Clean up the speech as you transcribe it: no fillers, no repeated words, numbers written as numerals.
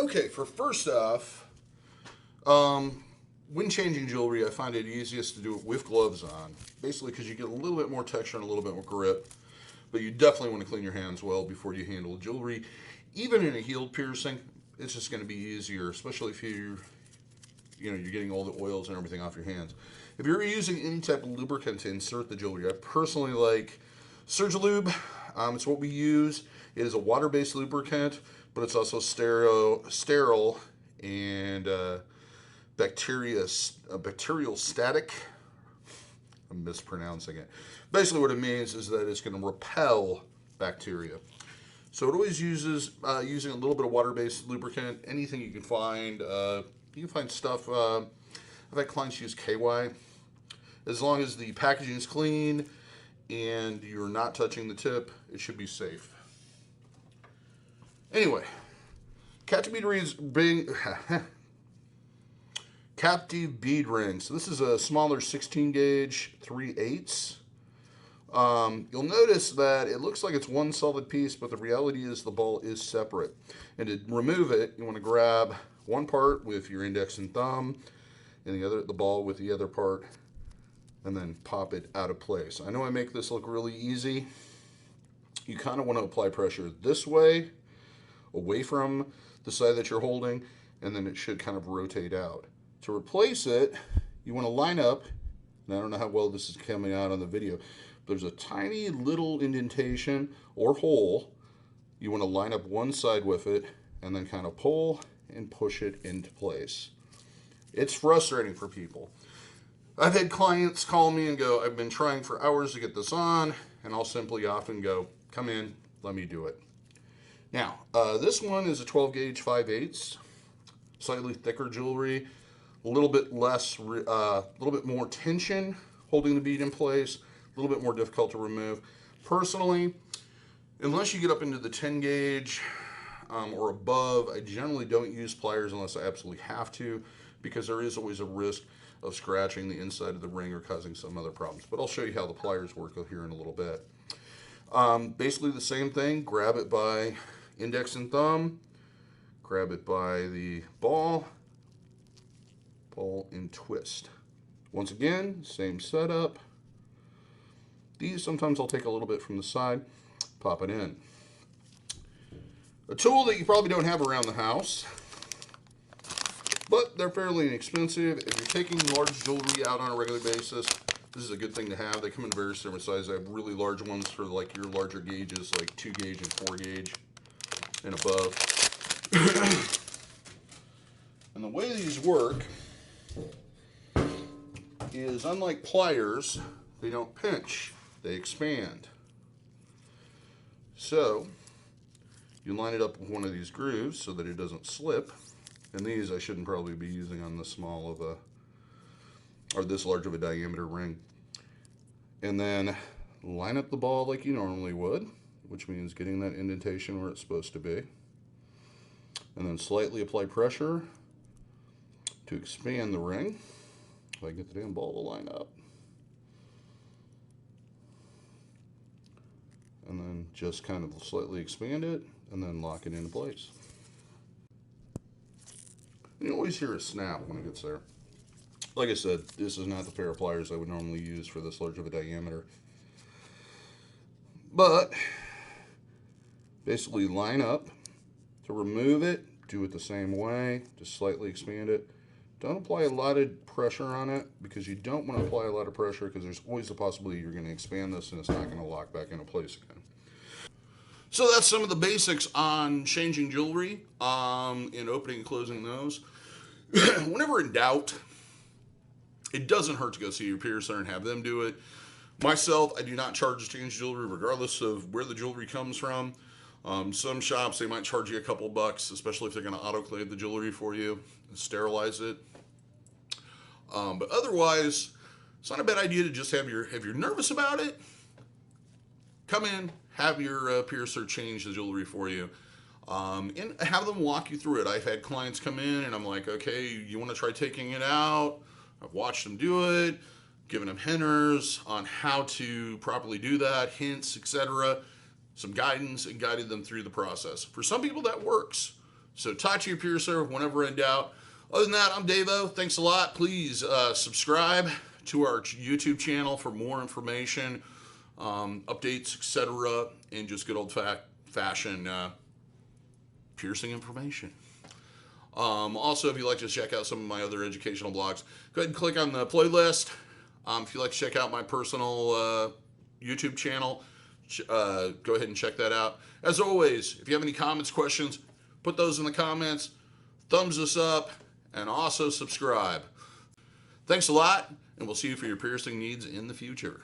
Okay, for first off, when changing jewelry, I find it easiest to do it with gloves on. Basically, because you get a little bit more texture and a little bit more grip. But you definitely want to clean your hands well before you handle jewelry. Even in a healed piercing, it's just going to be easier, especially if you're getting all the oils and everything off your hands. If you're using any type of lubricant to insert the jewelry, I personally like Surgilube. It's what we use. It is a water-based lubricant, but it's also sterile and bacterial static. I'm mispronouncing it. Basically what it means is that it's going to repel bacteria. So it always uses using a little bit of water-based lubricant, anything you can find. You can find stuff, I've had clients use KY. As long as the packaging is clean and you're not touching the tip, it should be safe. Anyway, Captive Bead Ring, Captive Bead Ring. So this is a smaller 16 gauge 3/8. You'll notice that it looks like it's one solid piece, but the reality is the ball is separate. And to remove it, you want to grab one part with your index and thumb, and the ball with the other part, and then pop it out of place. I know I make this look really easy. You kind of want to apply pressure this way, away from the side that you're holding, and then it should kind of rotate out. To replace it, you want to line up, and I don't know how well this is coming out on the video, but there's a tiny little indentation or hole. You want to line up one side with it, and then kind of pull and push it into place. It's frustrating for people. I've had clients call me and go, I've been trying for hours to get this on, and I'll simply often go, come in, let me do it. Now, this one is a 12 gauge 5/8, slightly thicker jewelry, a little bit less, a little bit more tension holding the bead in place, a little bit more difficult to remove. Personally, unless you get up into the 10 gauge or above, I generally don't use pliers unless I absolutely have to, because there is always a risk of scratching the inside of the ring or causing some other problems. But I'll show you how the pliers work here in a little bit. Basically the same thing, grab it by index and thumb, grab it by the ball, pull and twist. Once again, same setup. These sometimes I'll take a little bit from the side, pop it in. A tool that you probably don't have around the house, but they're fairly inexpensive. If you're taking large jewelry out on a regular basis, this is a good thing to have. They come in various different sizes. I have really large ones for like your larger gauges, like 2 gauge and 4 gauge and above. And the way these work is, unlike pliers, they don't pinch, they expand. So you line it up with one of these grooves so that it doesn't slip. And these I shouldn't probably be using on this small of a, or this large of a diameter ring. And then line up the ball like you normally would, which means getting that indentation where it's supposed to be. And then slightly apply pressure to expand the ring. If I can get the damn ball to line up. And then just kind of slightly expand it and then lock it into place. You always hear a snap when it gets there. Like I said, this is not the pair of pliers I would normally use for this large of a diameter. But basically line up. To remove it, do it the same way. Just slightly expand it. Don't apply a lot of pressure on it, because you don't want to apply a lot of pressure, because there's always the possibility you're going to expand this and it's not going to lock back into place again. So that's some of the basics on changing jewelry and opening and closing those. Whenever in doubt, it doesn't hurt to go see your piercer and have them do it. Myself, I do not charge to change jewelry regardless of where the jewelry comes from. Some shops, they might charge you a couple bucks, especially if they're going to autoclave the jewelry for you and sterilize it. But otherwise, it's not a bad idea to just if you're nervous about it, come in, have your piercer change the jewelry for you, and have them walk you through it. I've had clients come in and I'm like, okay, you want to try taking it out? I've watched them do it, giving them hinters on how to properly do that, hints, etc., some guidance, and guided them through the process. For some people that works. So talk to your piercer whenever in doubt. Other than that, I'm DaVo. Thanks a lot. Please subscribe to our YouTube channel for more information, updates, etc., and just good old-fashioned piercing information. Also, if you'd like to check out some of my other educational blogs, go ahead and click on the playlist. If you'd like to check out my personal YouTube channel, go ahead and check that out. As always, if you have any comments, questions, put those in the comments. Thumbs us up, and also subscribe. Thanks a lot, and we'll see you for your piercing needs in the future.